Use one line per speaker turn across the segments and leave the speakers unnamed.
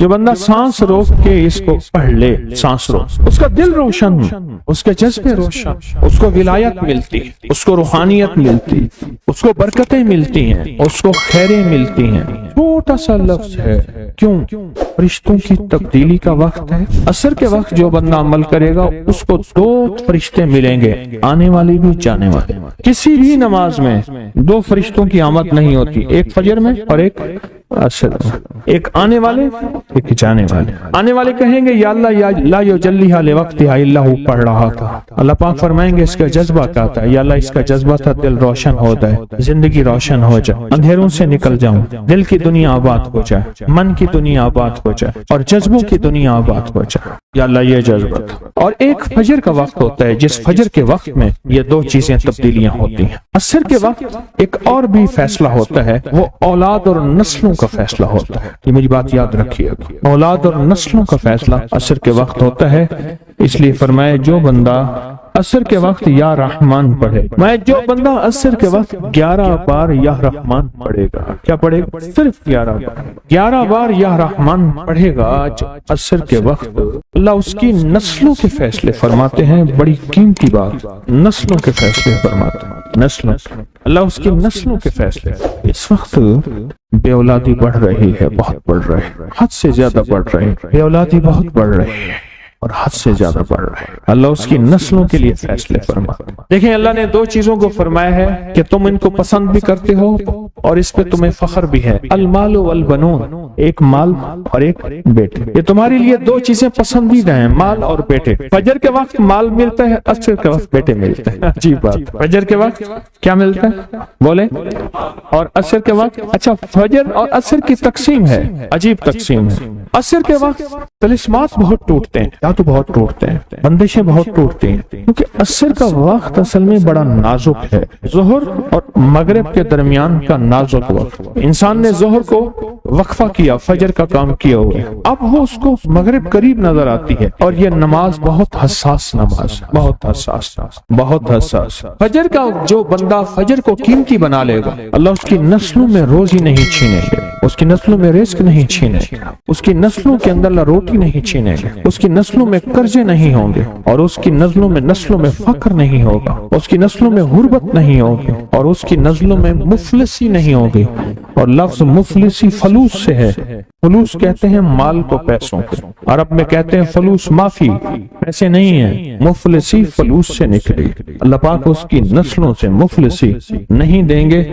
جو بندہ سانس روک کے اس کو پڑھ لے، سانس روک، اس کا دل روشن، اس کے جذبے روشن، اس کو ولایت ملتی، اس کو روحانیت ملتی، اس کو برکتیں ملتی ہیں، اس کو خیریں ملتی ہیں۔ چھوٹا سا لفظ ہے، کیوں؟ فرشتوں کی تبدیلی کا وقت ہے۔ عصر کے وقت جو بندہ عمل کرے گا اس کو 2 فرشتے ملیں گے، آنے والے بھی جانے والے۔ کسی بھی نماز میں 2 فرشتوں کی آمد نہیں ہوتی، ایک فجر میں اور ایک عصر میں، ایک آنے والے ایک جانے والے۔ آنے والے کہیں گے یا اللہ یا لا یجلیھا لوقتھا الا ہو، پڑھ رہا تھا، اللہ پاک فرمائیں گے اس کا جذبہ کیا تھا؟ یا اللہ اس کا جذبہ تھا دل روشن ہو جائے، زندگی روشن ہو جائے، اندھیروں سے نکل جاؤں، دل کی دنیا آباد ہو جائے، من کی دنیا آباد ہو جائے اور جذبوں کی دنیا آباد ہو جائے، یا اللہ یہ جذبہ تھا۔ اور ایک فجر کا وقت ہوتا ہے جس فجر کے وقت میں یہ 2 چیزیں تبدیلیاں ہوتی ہیں۔ عصر کے وقت ایک اور بھی فیصلہ ہوتا ہے، وہ اولاد اور نسلوں کا فیصلہ ہوتا ہے۔ یہ میری بات یاد رکھیے، اولاد اور نسلوں کا فیصلہ عصر کے وقت ہوتا ہے۔ اس لیے فرمایا جو بندہ عصر کے وقت یا رحمان پڑھے، میں جو بندہ عصر کے وقت 11 بار یا رحمان پڑھے گا، کیا پڑھے گا؟ صرف 11 بار یا رحمان پڑھے گا عصر کے وقت، اللہ اس کی نسلوں کے فیصلے فرماتے ہیں۔ بڑی قیمتی بات، نسلوں کے فیصلے فرماتے ہیں، نسلوں، اللہ اس کی نسلوں کے فیصلے۔ اس وقت بے اولادی بڑھ رہی ہے، بہت بڑھ رہی ہے، حد سے زیادہ بڑھ رہی ہے، بے اولادی بہت بڑھ رہی ہے اور حد سے زیادہ بڑھ رہا ہے۔ اللہ اس کی نسلوں کے لیے فیصلے فرماتا ہے۔ دیکھیں اللہ نے 2 چیزوں کو فرمایا ہے کہ تم ان کو پسند بھی کرتے ہو اور اس پہ تمہیں فخر بھی ہے، المال والبنون، ایک مال اور ایک بیٹے۔ یہ تمہارے لیے 2 چیزیں پسندیدہ ہیں، مال اور بیٹے۔ فجر کے وقت مال ملتا ہے، عصر کے وقت بیٹے ملتے ہیں۔ عجیب بات، فجر کے وقت کیا ملتا ہے بولے، اور عصر کے وقت، اچھا فجر اور عصر کی تقسیم ہے، عجیب تقسیم ہے۔ عصر کے وقت طلسمات بہت ٹوٹتے ہیں، تو بہت ٹوٹتے ہیں، بندشیں بہت ٹوٹتی ہیں، کیونکہ عصر کا وقت اصل میں بڑا نازک ہے۔ ظہر اور مغرب کے درمیان کا نازک وقت، انسان نے ظہر کو وقفہ کیا، فجر کا کام کیا ہوا ہے، اب وہ اس کو مغرب قریب نظر آتی ہے، اور یہ نماز بہت حساس نماز، بہت حساس، بہت حساس۔ فجر کا جو بندہ فجر کو قیمتی بنا لے گا، اللہ اس کی نسلوں میں روزی نہیں چھینے گا، اس کی نسلوں میں رزق نہیں چھینے گا، اس کی نسلوں کے اندر اللہ روٹی نہیں چھینے گا، اس کی نسلوں میں قرضے نہیں ہوں گے، اور اس کی نسلوں میں فقر نہیں ہوگا، اس کی نسلوں میں غربت نہیں ہوگی، اور اس کی نسلوں میں مفلسی نہیں ہوگی۔ اور لفظ مفلسی فلوس سے ہے، فلوس کہتے ہیں مال کو پیسوں کو، عرب میں کہتے ہیں فلوس معافی، پیسے نہیں ہیں، مفلسی فلوس سے نکلی۔ اللہ پاک اس کی نسلوں سے مفلسی نہیں دیں گے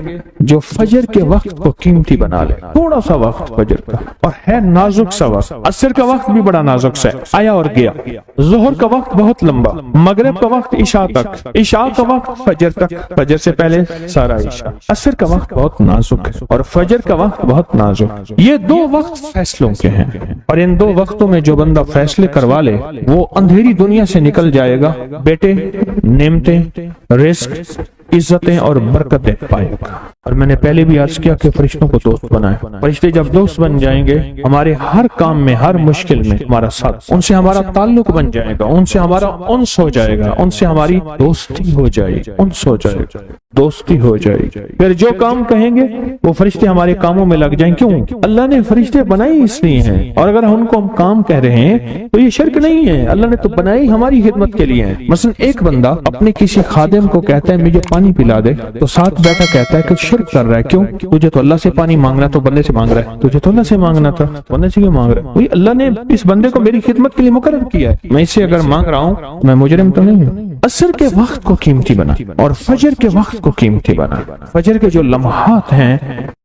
جو فجر کے وقت کو قیمتی بنا لے۔ تھوڑا سا وقت فجر کا، اور ہے نازک سا وقت، عصر کا وقت بھی بڑا نازک سا ہے، آیا اور گیا۔ ظہر کا وقت بہت لمبا، مغرب کا وقت عشاء تک، عشاء کا وقت فجر تک، فجر سے پہلے سارا عشاء۔ عصر کا وقت بہت نازک ہے اور فجر کا وقت بہت نازک۔ یہ 2 وقت فیصلوں کے ہیں، اور ان 2 وقتوں میں جو بندہ فیصلے کروا لے وہ اندھیری دنیا سے نکل جائے گا، بیٹے، نعمتیں، رزق، عزتیں اور برکتیں پائے گا۔ اور میں نے پہلے بھی عرض کیا کہ فرشتوں کو دوست بنائے، فرشتے جب دوست بن جائیں گے ہمارے ہر کام میں، ہر مشکل میں ہمارا ساتھ، ان سے ہمارا تعلق بن جائے گا، ان سے ہمارا انس ہو جائے گا، ان سے ہماری دوستی ہو جائے گی، انس ہو جائے گا، دوستی ہو جائے گی۔ پھر جو کام کہیں گے وہ فرشتے ہمارے کاموں میں لگ جائیں۔ کیوں؟ اللہ نے فرشتے بنائی اس لیے ہیں، اور اگر ان کو ہم کام کہہ رہے ہیں تو یہ شرک نہیں ہے، اللہ نے تو بنائی ہماری خدمت کے لیے ہے۔ مثلا ایک بندہ اپنے کسی خادم کو کہتا ہے مجھے پانی پلا دے، تو ساتھ بیٹھا کہتا ہے کہ شرک کر رہا ہے۔ کیوں؟ تجھے تو اللہ سے پانی مانگنا تو بندے سے مانگ رہا ہے، تجھے تو اللہ سے مانگنا تھا، بندے سے کیوں مانگ رہا ہے؟ اللہ نے اس بندے کو میری خدمت کے لیے مقرر کیا ہے، میں اس سے اگر مانگ رہا ہوں میں مجرم تو نہیں ہوں۔ عصر کے وقت کو قیمتی بنا اور فجر کے وقت کو قیمتی بنا۔ فجر کے جو لمحات ہیں،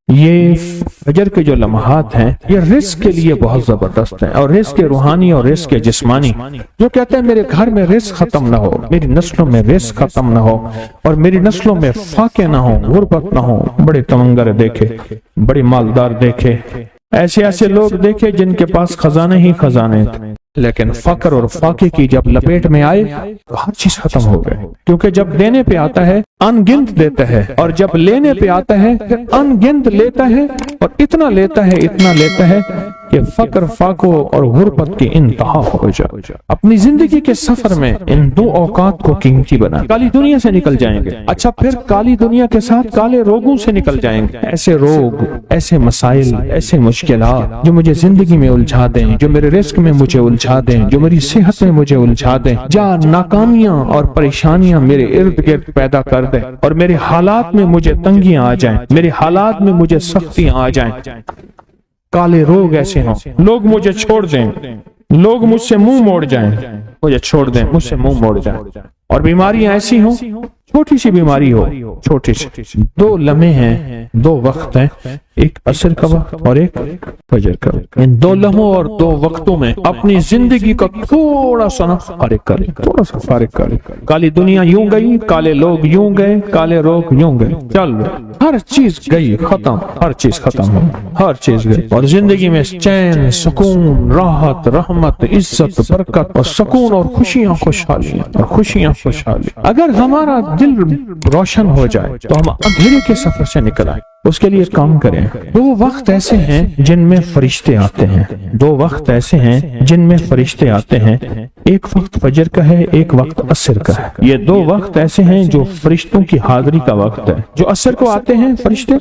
یہ فجر کے جو لمحات ہیں یہ رزق کے لیے بہت زبردست ہیں، اور رزق روحانی اور رزق جسمانی۔ جو کہتے ہیں میرے گھر میں رزق ختم نہ ہو، میری نسلوں میں رزق ختم نہ ہو، اور میری نسلوں میں فاقے نہ ہو، غربت نہ ہو، بڑے تمنگر دیکھے، بڑے مالدار دیکھے، ایسے لوگ دیکھے جن کے پاس خزانے ہی خزانے تھے، لیکن فقر اور فاقے کی جب لپیٹ میں آئے تو ہر چیز ختم ہو گئے۔ کیونکہ جب دینے پہ آتا ہے ان گنت دیتا ہے، اور جب لینے پہ آتا ہے پھر ان گنت لیتا ہے، اور اتنا لیتا ہے کہ فقر فاقو اور غربت کی انتہا ہو جائے۔ اپنی زندگی کے سفر میں ان دو اوقات کو قیمتی بنا، کالی دنیا سے نکل جائیں گے، اچھا پھر کالی دنیا کے ساتھ کالے روگوں سے نکل جائیں گے، ایسے روگ، ایسے مسائل، ایسے مشکلات جو مجھے زندگی میں الجھا دیں، جو میرے رزق میں مجھے الجھا دیں، جو میری صحت میں مجھے الجھا دیں، جہاں ناکامیاں اور پریشانیاں میرے ارد گرد پیدا کر دیں اور میرے حالات میں مجھے تنگیاں آ جائیں، میرے حالات میں مجھے سختیاں آ جائیں، کالے روگ ایسے ہوں، لوگ مجھے چھوڑ دیں، لوگ مجھ سے منہ موڑ جائیں، مجھے چھوڑ دیں، مجھ سے منہ موڑ جائیں، اور بیماریاں ایسی ہوں، چھوٹی سی بیماری ہو، چھوٹی سی، دو لمحے ہیں، دو وقت ہیں، ایک عصر کا وقت اور ایک فجر کا وقت، ان دو لمحوں اور دو وقتوں میں اپنی زندگی کا تھوڑا سا فارغ کریں، تھوڑا سا فارغ کریں۔ کالی دنیا یوں گئی، کالے لوگ یوں گئے، کالے روگ یوں گئے، چل ہر چیز گئی، ختم، ہر چیز ختم ہو، ہر چیز گئی، اور زندگی میں چین، سکون، راحت، رحمت، عزت، برکت اور سکون اور خوشیاں خوشحالیاں اور خوشیاں خوشحالی۔ اگر ہمارا دل روشن ہو جائے تو ہم اندھیرے کے سفر سے نکل آئیں۔ اس کے لیے کام کریں۔ دو وقت ایسے ہیں جن میں فرشتے آتے ہیں، دو وقت ایسے ہیں جن میں فرشتے آتے ہیں، ایک وقت فجر کا ہے، ایک وقت عصر کا ہے۔ یہ دو وقت ایسے ہیں جو فرشتوں کی حاضری کا وقت ہے۔ جو عصر کو آتے ہیں فرشتے،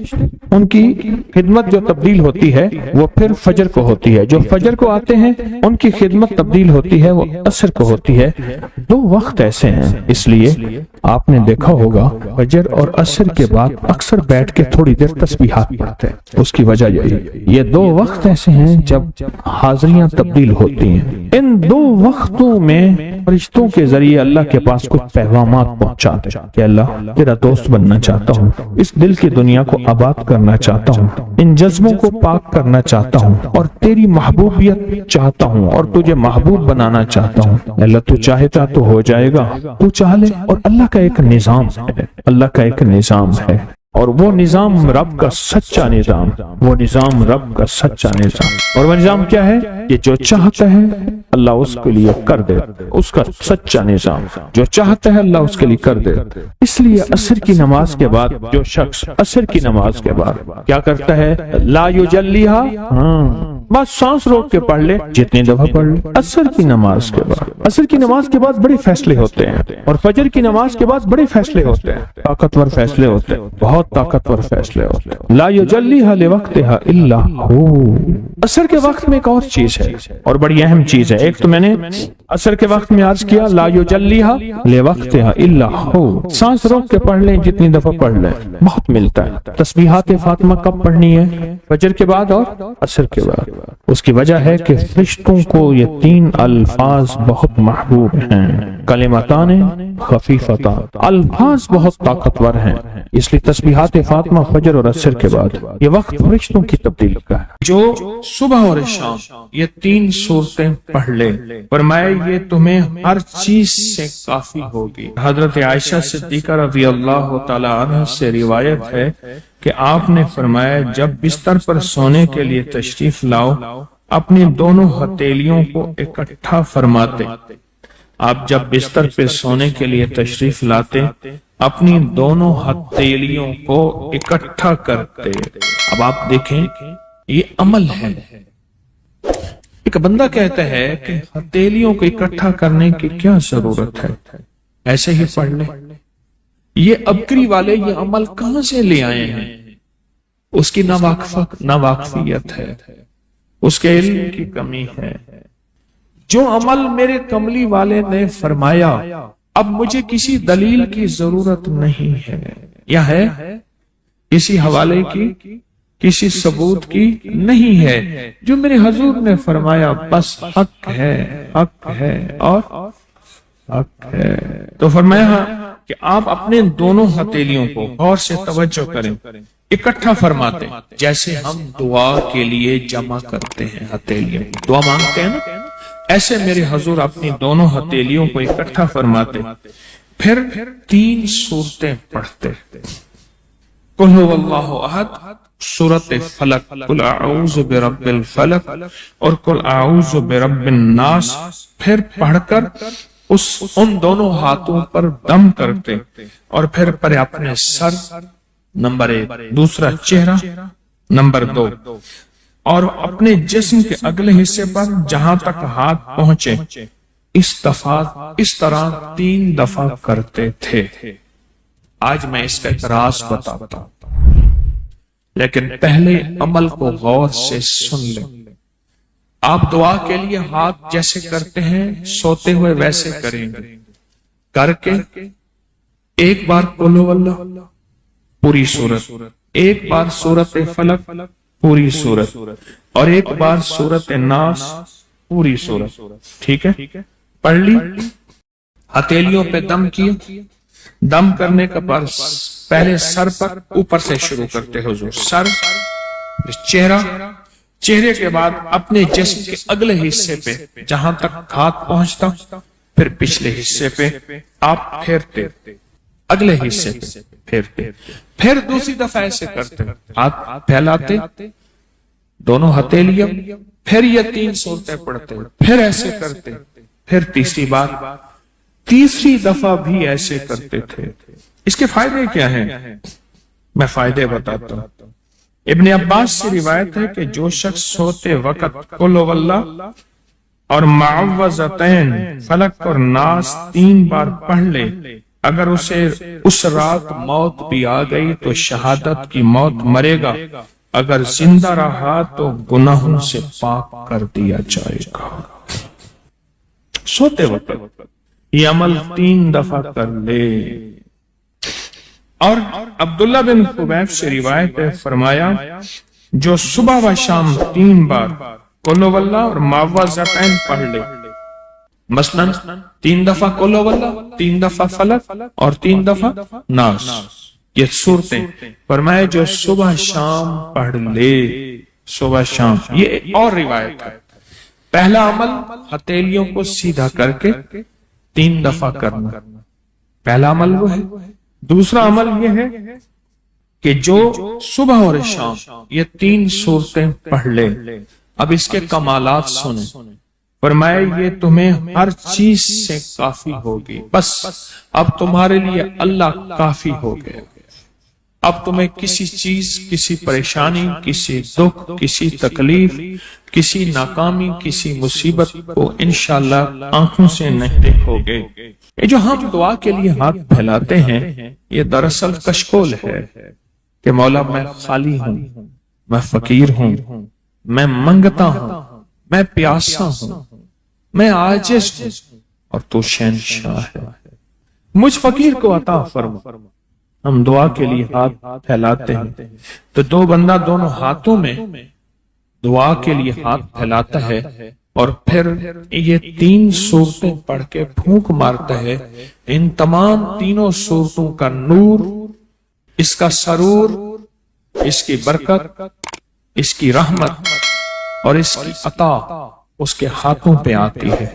ان کی خدمت جو تبدیل ہوتی ہے وہ پھر فجر کو ہوتی ہے، جو فجر کو آتے ہیں ان کی خدمت تبدیل ہوتی ہے، وہ عصر کو ہوتی ہے۔ دو وقت ایسے ہیں، اس لیے آپ نے دیکھا ہوگا فجر اور عصر کے بعد اکثر بیٹھ کے تھوڑی دیر تسبیحات پڑھتے ہیں۔ اس کی وجہ یہی، یہ دو وقت ایسے ہیں جب حاضریاں تبدیل ہوتی ہیں۔ ان دو وقتوں میں فرشتوں کے ذریعے اللہ کے پاس کچھ پیغامات پہنچاتے ہیں کہ اللہ تیرا دوست بننا چاہتا ہوں، اس دل کی دنیا کو آباد کرنا چاہتا ہوں، ان جذبوں کو پاک کرنا چاہتا ہوں، اور تیری محبوبیت چاہتا ہوں اور تجھے محبوب بنانا چاہتا ہوں۔ اللہ تو چاہتا تو ہو جائے گا، تو چاہ لے۔ اور اللہ کا ایک نظام ہے، اللہ کا ایک نظام ہے، اور وہ نظام رب کا سچا نظام، وہ نظام رب کا سچا نظام۔ اور وہ نظام کیا ہے؟ کہ جو چاہتا ہے اللہ اس کے لیے کر دے، اس کا سچا نظام، جو چاہتا ہے اللہ اس کے لیے کر دے۔ اس لیے عصر کی نماز کے بعد جو شخص عصر کی نماز کے بعد کیا کرتا ہے؟ لا یجلیہا، بس سانس روک کے پڑھ لے، جتنی دفعہ پڑھ لے۔ عصر کی نماز کے بعد، عصر کی نماز کے بعد بڑے فیصلے ہوتے ہیں، اور فجر کی نماز کے بعد بڑے فیصلے ہوتے ہیں، طاقتور فیصلے ہوتے ہیں، بہت طاقتور فیصلے ہوتے ہیں۔ لا یجلیہا لوقتہا الا ہو۔ عصر کے وقت میں ایک اور چیز ہے، اور بڑی اہم چیز ہے۔ ایک تو میں نے عصر کے وقت میں عرض کیا لا یجلیہا لوقتہا الا ہو، سانس روک کے پڑھ لیں، جتنی دفعہ پڑھ لیں، بہت ملتا ہے۔ تسبیحات فاطمہ کب پڑھنی ہے؟ فجر کے بعد اور عصر کے بعد۔ اس کی وجہ ہے کہ فرشتوں کو یہ تین الفاظ بہت محبوب ہیں، کلمتان خفیفتان، الفاظ بہت طاقتور ہیں، اس لیے تسبیحات فاطمہ فجر اور عصر کے بعد یہ وقت فرشتوں کی تبدیل کا ہے۔ جو صبح اور شام یہ تین صورتیں پڑھ لے، فرمائے یہ تمہیں ہر چیز سے کافی ہوگی۔ حضرت عائشہ صدیقہ رضی اللہ تعالی عنہ سے روایت ہے کہ آپ نے فرمایا جب بستر پر سونے کے لیے تشریف لاؤ، اپنی دونوں ہتھیلیوں کو اکٹھا فرماتے۔ آپ جب بستر پہ سونے کے لیے تشریف لاتے، اپنی دونوں ہتھیلیوں کو اکٹھا کرتے۔ اب آپ دیکھیں یہ عمل ہے۔ ایک بندہ کہتا ہے کہ ہتھیلیوں کو اکٹھا کرنے کی کیا ضرورت ہے، ایسے ہی پڑھ لیں۔ یہ ابکری والے یہ عمل کہاں سے لے آئے ہیں؟ اس کی ناواقفیت ہے، اس کے علم کی کمی ہے۔ جو عمل میرے کملی والے نے فرمایا، اب مجھے کسی دلیل کی ضرورت نہیں ہے، یا ہے کسی حوالے کی، کسی ثبوت کی نہیں ہے۔ جو میرے حضور نے فرمایا بس حق ہے، حق ہے اور حق ہے۔ تو فرمایا کہ آپ اپنے دونوں ہتھیلیوں کو غور سے توجہ کریں، اکٹھا فرماتے، جیسے ہم دعا کے لیے جمع کرتے ہیں ہتھیلیوں، دعا مانگتے ہیں نا، ایسے میرے حضور اپنی دونوں ہتھیلیوں کو اکٹھا فرماتے، پھر تین صورتیں پڑھتے۔ قل هو اللہ احد، سورۃ فلق، قل اعوذ برب الفلق اور قل اعوذ برب الناس، پھر پڑھ کر ان دونوں ہاتھوں پر دم کرتے، اور پھر پر اپنے سر، نمبر 1، دوسرا چہرہ، نمبر 2، اور اپنے جسم کے اگلے حصے پر جہاں تک ہاتھ پہنچے اس طرح 3 دفعہ کرتے تھے۔ آج میں اس کا ایک راز بتاتا ہوں، لیکن پہلے عمل کو غور سے سن لیں۔ آپ دعا کے لیے ہاتھ جیسے کرتے ہیں سوتے ہوئے ویسے کریں گے، کر کے ایک بار قل ہو اللہ پوری سورت، ایک بار سورت فلق پوری سورت، اور ایک بار سورت ناس پوری سورت، ٹھیک ہے؟ پڑھ لی، ہتھیلیوں پہ دم کیے، دم کرنے کا پہلے سر پر اوپر سے شروع کرتے حضور، سر، چہرے کے بعد اپنے جسم کے اگلے حصے پہ جہاں تک ہاتھ پہنچتا، پھر پچھلے حصے پہ آپ پھیرتے، اگلے حصے پہ پھیرتے، پھر دوسری دفعہ ایسے کرتے، ہاتھ پھیلاتے دونوں ہتھیلیاں، پھر یہ 3 صورتیں پڑھتے، پھر ایسے کرتے، پھر تیسری بار، تیسری دفعہ بھی ایسے کرتے تھے۔ اس کے فائدے کیا ہیں؟ میں فائدے بتاتا ہوں۔ ابن عباس سے روایت ہے کہ جو شخص سوتے وقت قل ہو اللہ اور معوذتین فلق اور ناس 3 بار پڑھ لے، اگر اسے اس رات موت بھی آ گئی تو شہادت کی موت مرے گا، اگر زندہ رہا تو گناہوں سے پاک کر دیا جائے گا۔ سوتے وقت یہ عمل 3 دفعہ کر لے۔ اور عبداللہ بن خبیب سے روایت ہے، فرمایا جو صبح و شام 3 بار قل ہو اللہ اور معوذتین پڑھ لے، مثلا 3 دفعہ قل ہو اللہ، 3 دفعہ فلق اور 3 دفعہ ناس، یہ صورتیں، فرمایا جو صبح شام پڑھ لے، صبح شام۔ یہ اور روایت ہے، پہلا عمل ہتھیلیوں کو سیدھا کر کے 3 دفعہ کرنا، پہلا عمل وہ ہے۔ دوسرا عمل یہ ہے کہ جو صبح اور شام یہ 3 صورتیں پڑھ لے۔ اب اس کے کمالات سنیں، فرمایا یہ تمہیں ہر چیز سے کافی ہوگی، بس اب تمہارے لیے اللہ کافی ہو گئے، اب تمہیں کسی چیز، کسی پریشانی، کسی دکھ، کسی تکلیف، کسی ناکامی، کسی مصیبت کو انشاءاللہ آنکھوں سے نہیں دیکھو گے۔ یہ جو ہم دعا کے لیے ہاتھ پھیلاتے ہیں یہ دراصل کشکول ہے کہ مولا میں خالی ہوں، میں فقیر ہوں، میں منگتا ہوں، میں پیاسا ہوں، میں عاجز ہوں، اور تو شہنشاہ ہے، مجھ فقیر کو عطا فرما۔ ہم دعا کے لیے ہاتھ پھیلاتے ہیں تو دو بندہ دونوں ہاتھوں میں دعا کے لیے ہاتھ پھیلاتا ہے اور پھر یہ 3 صورتیں پڑھ کے پھونک مارتا ہے۔ ان تمام 3 صورتوں کا نور، اس کا سرور، اس کی برکت، اس کی رحمت اور اس کی عطا اس کے ہاتھوں پہ آتی ہے،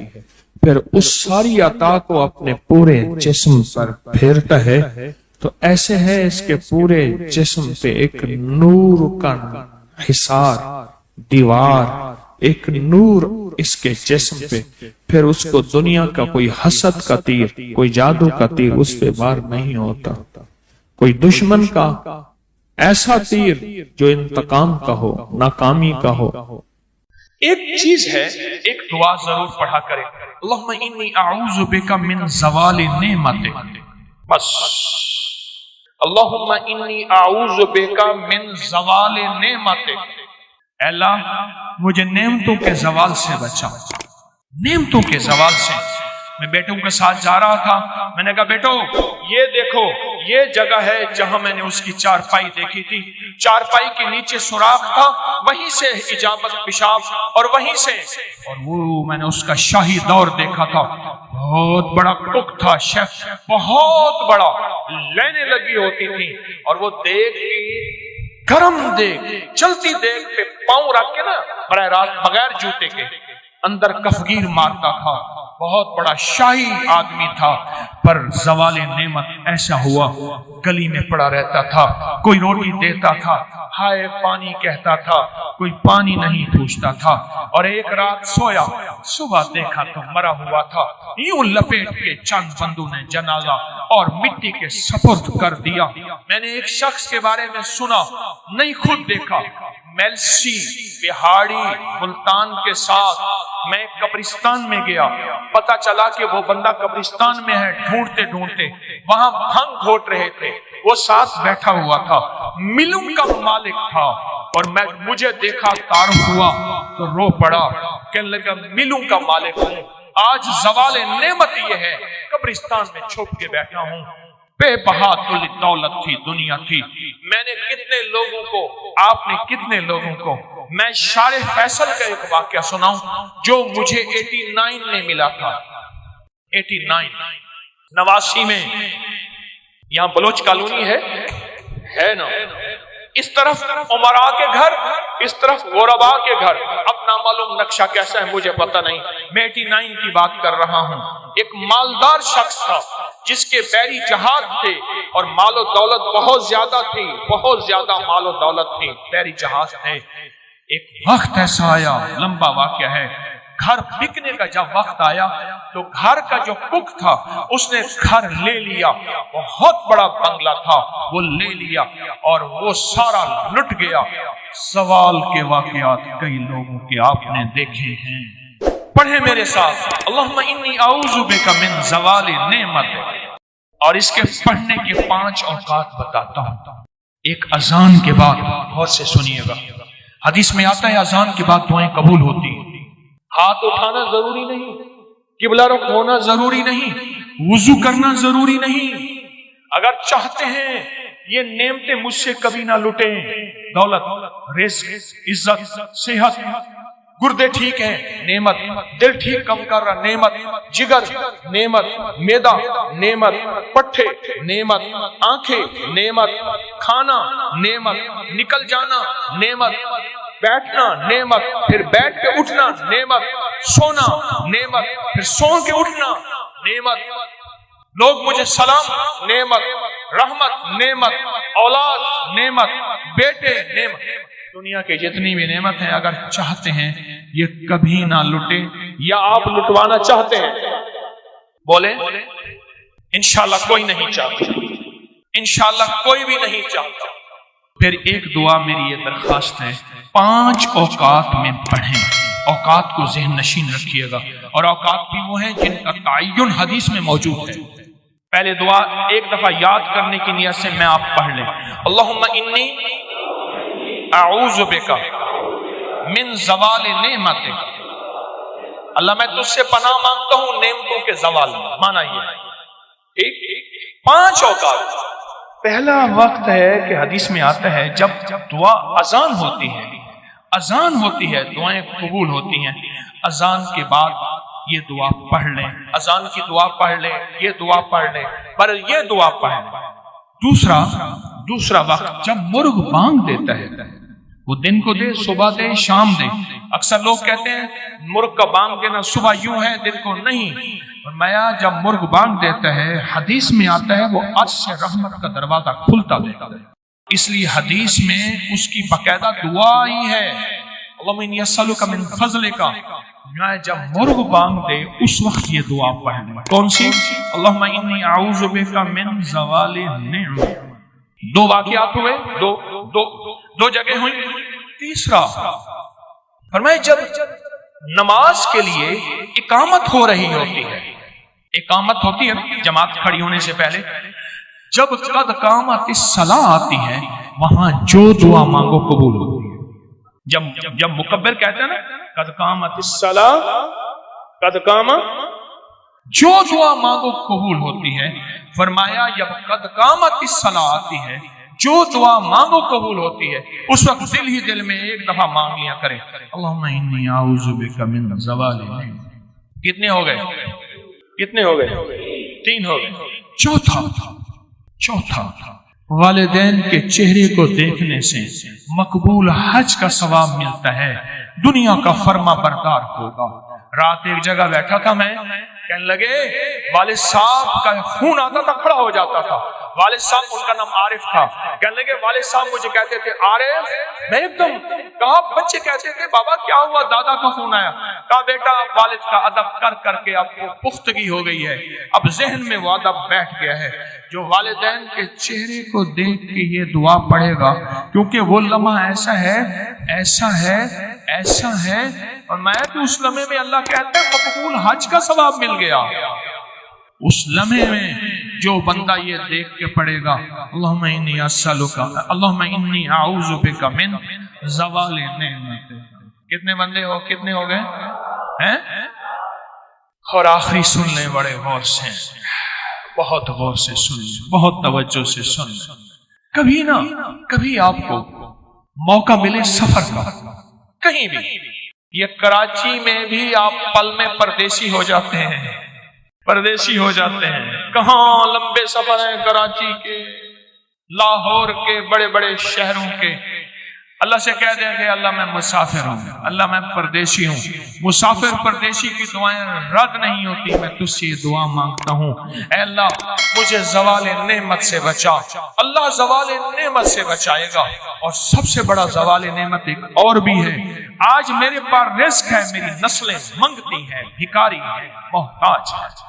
پھر اس ساری عطا کو اپنے پورے جسم پر پھیرتا ہے تو ایسے ہے اس کے پورے جسم پہ ایک نور کا حصار، دیوار، ایک نور اس کے جسم پہ، پھر اس کو دنیا کا کوئی حسد کا تیر، کوئی جادو کا تیر اس پہ وار نہیں ہوتا، کوئی دشمن کا ایسا تیر جو انتقام کا ہو، ناکامی کا ہو۔ ایک چیز ہے، ایک دعا ضرور پڑھا کرے، اللہم انی اعوذ بک من زوال نعمتک، بس اللہم انی اعوذ بک من زوال نعمتک، اے اللہ مجھے نعمتوں کے زوال سے بچا، نعمتوں کے زوال سے۔ میں بیٹوں کے ساتھ جا رہا تھا، میں نے کہا بیٹو یہ دیکھو یہ جگہ ہے جہاں میں نے اس کی چارپائی دیکھی تھی، چارپائی کے نیچے سوراخ تھا، وہیں سے اجابت پیشاب، اور وہیں سے، اور وہ میں نے اس کا شاہی دور دیکھا تھا، بہت بڑا کک تھا شیف، بہت بڑا، لینے لگی ہوتی تھی، اور وہ دیکھ گرم دیکھ، چلتی دیکھ پہ پاؤں رکھ کے نا براہ راست بغیر جوتے کے اندر کفگیر مارتا تھا، بہت بڑا شاہی آدمی تھا، پر زوال نعمت ایسا ہوا گلی میں پڑا رہتا تھا، کوئی روٹی دیتا تھا، ہائے پانی کہتا تھا، کوئی پانی نہیں پوچھتا تھا، اور ایک رات سویا، صبح دیکھا تو مرا ہوا تھا، یوں لپیٹ کے چند بندوں نے جنازہ اور مٹی کے سپرد کر دیا۔ میں نے ایک شخص کے بارے میں سنا، نہیں خود دیکھا، میلسی بہاڑی ملتان کے ساتھ میں قبرستان میں گیا، پتا چلا کہ وہ بندہ قبرستان میں ہے، ڈھونڈتے ڈھونڈتے وہاں بھنگ گھوٹ رہے تھے، وہ ساتھ بیٹھا ہوا تھا، ملوں کا مالک تھا، اور مجھے دیکھا تعارف ہوا تو رو پڑا، کہنے لگا ملوں کا مالک ہوں، آج زوال نعمت یہ ہے قبرستان میں چھپ کے بیٹھا ہوں، بے بہا دولت تھی، دنیا تھی، میں نے کتنے لوگوں کو، آپ نے کتنے لوگوں کو، میں شارح فیصل کا ایک واقعہ سناؤں جو مجھے 89 میں ملا تھا، 89 89 میں، یہاں بلوچ کالونی ہے نا، اس طرف عمراء کے گھر، اس طرف غرباء کے گھر، اپنا معلوم نقشہ کیسا ہے مجھے پتہ نہیں، میں 89 کی بات کر رہا ہوں، ایک مالدار شخص تھا جس کے بحری جہاز تھے اور مال و دولت بہت زیادہ تھی، بہت زیادہ مال و دولت تھی، بحری جہاز تھے، ایک وقت ایسا آیا، لمبا واقعہ ہے، گھر بکنے کا جب وقت آیا تو گھر کا جو کک تھا اس نے گھر لے لیا، بہت بڑا بنگلہ تھا وہ لے لیا اور وہ سارا لٹ گیا۔ سوال کے واقعات کئی لوگوں کے آپ نے دیکھے ہیں، پڑھیں میرے ساتھ، اللہم انی اعوذ بک من زوال نعمت، اور اس کے پڑھنے کے 5 اوقات بتاتا ہوں۔ ایک اذان کے بعد، غور سے سنیے گا، حدیث میں آتا ہے اذان کے بعد دعائیں قبول ہوتی ہیں، ہاتھ اٹھانا ضروری نہیں، قبلہ رخ ہونا ضروری نہیں، وضو کرنا ضروری نہیں، اگر چاہتے ہیں یہ نعمتیں مجھ سے کبھی نہ لٹیں، دولت، رزق، عزت، صحت، گردے ٹھیک ہیں نعمت، دل ٹھیک کم کر رہا نعمت، جگر نعمت، میدا نعمت، پٹھے نعمت، آنکھیں نعمت، کھانا نعمت، نکل جانا نعمت، بیٹھنا نعمت، پھر بیٹھ کے اٹھنا نعمت، سونا نعمت، پھر سو کے اٹھنا نعمت، لوگ مجھے سلام نعمت، رحمت نعمت، اولاد نعمت، بیٹے نعمت، دنیا کے جتنی بھی نعمت ہیں اگر چاہتے ہیں یہ کبھی نہ لٹے، یا آپ لٹوانا چاہتے ہیں بولیں انشاءاللہ کوئی نہیں چاہتا، انشاءاللہ کوئی بھی نہیں چاہتا۔ پھر ایک دعا میری یہ درخواست ہے، 5 اوقات میں پڑھیں، اوقات کو ذہن نشین رکھیے گا، اور اوقات بھی وہ ہیں جن کا تعین حدیث میں موجود ہے۔ پہلے دعا ایک دفعہ یاد کرنے کی نیت سے میں آپ پڑھ لیں، اللہم انی اعوذ بک من زوال نعمتک، اللہ میں تجھ سے پناہ مانگتا ہوں نعمتوں کے زوال، مانا یہ ٹھیک۔ 5 اوقات، پہلا وقت ہے کہ حدیث میں آتا ہے جب دعا اذان ہوتی ہے، اذان ہوتی ہے دعائیں قبول ہوتی ہیں، اذان کے بعد یہ دعا پڑھ لیں، اذان کی دعا پڑھ لیں، یہ دعا پڑھ لیں، پر یہ دعا پڑھ لیں۔ دوسرا وقت جب مرغ بانگ دیتا ہے، وہ دن کو دے، صبح دے، شام دے، اکثر لوگ کہتے ہیں مرغ کا بانگ دینا صبح یوں ہے دن کو نہیں، فرمایا جب مرغ بانگ دیتا ہے حدیث میں آتا ہے وہ عرش سے رحمت کا دروازہ کھلتا دیتا ہے، اس لیے حدیث میں اس کی باقاعدہ دعا ہی ہے، اللہم انی اسألک من فضلک، جب مرغ بانگ دے اس وقت یہ دعا پڑھیں۔ کون سی؟ اللہم انی اعوذ بک من زوال نعمت۔ 2 واقعات ہوئے، دو جگہ ہوئی۔ تیسرا فرمائے جب نماز کے لیے اقامت ہو رہی ہوتی ہے، اقامت ہوتی ہے جماعت کھڑی ہونے سے پہلے، جب قد قامت الصلاۃ آتی ہے وہاں جو دعا مانگو قبول ہوتی ہے۔ جب مکبر کہتے ہیں نا قد قامت الصلاۃ، قد قامت، جو دعا مانگو قبول ہوتی ہے، فرمایا جب قد قامت الصلاۃ آتی ہے جو دعا مانگو قبول ہوتی ہے، اس وقت دل ہی دل میں ایک دفعہ مانگ لیا کرے، اللہم انی اعوذ بک من زوال نعمت۔ کتنے ہو گئے؟ 3 ہو گئے۔ چوتھا والدین کے چہرے کو دیکھنے سے مقبول حج کا ثواب ملتا ہے، دنیا کا فرما بردار ہوگا۔ رات ایک جگہ بیٹھا تھا میں، کہنے لگے والد صاحب کا خون آتا تھا، کھڑا ہو جاتا تھا، والد صاحب ان کا نام عارف تھا، کہنے لگے والد صاحب مجھے کہتے تھے عارف، میں ایک دم کہا، بچے کہتے تھے بابا کیا ہوا، دادا کا خون آیا،
کہا بیٹا والد کا ادب کر کر کے اب وہ پختگی ہو گئی ہے، اب ذہن میں وہ ادب بیٹھ گیا ہے، جو والدین کے چہرے کو دیکھ کے یہ دعا پڑھے گا، کیونکہ وہ لمحہ ایسا ہے ایسا ہے ایسا ہے، اور میں کہ اس لمحے میں اللہ کہتا ہے مقبول حج کا ثواب مل گیا۔ اس لمحے میں جو بندہ یہ دیکھ کے پڑھے گا اللہم انی اسألک اللہم انی اعوذ بک من زوال نعمتک۔ کتنے بندے ہو، کتنے ہو گئے ہیں؟ اور آخری سن لیں بڑے غور سے، بہت غور سے سن لیں، بہت توجہ سے سن لیں۔ کبھی نہ کبھی آپ کو موقع ملے سفر کا، کہیں بھی، یہ کراچی میں بھی آپ پل میں پردیسی ہو جاتے ہیں، پردیسی ہو جاتے ہیں، کہاں لمبے سفر ہیں کراچی کے، لاہور کے، بڑے بڑے شہروں کے، اللہ سے کہہ دیں کہ اللہ میں مسافر ہوں، اللہ میں پردیسی ہوں۔ مسافر پردیسی کی دعائیں رد نہیں ہوتی، میں تجھ سے یہ دعا مانگتا ہوں، اے اللہ مجھے زوال نعمت سے بچا۔ اللہ زوال نعمت سے بچائے گا، اور سب سے بڑا زوال نعمت ایک اور بھی ہے، آج میرے پاس رزق ہے، میری نسلیں منگتی ہیں، بھکاری ہیں، محتاج ہیں۔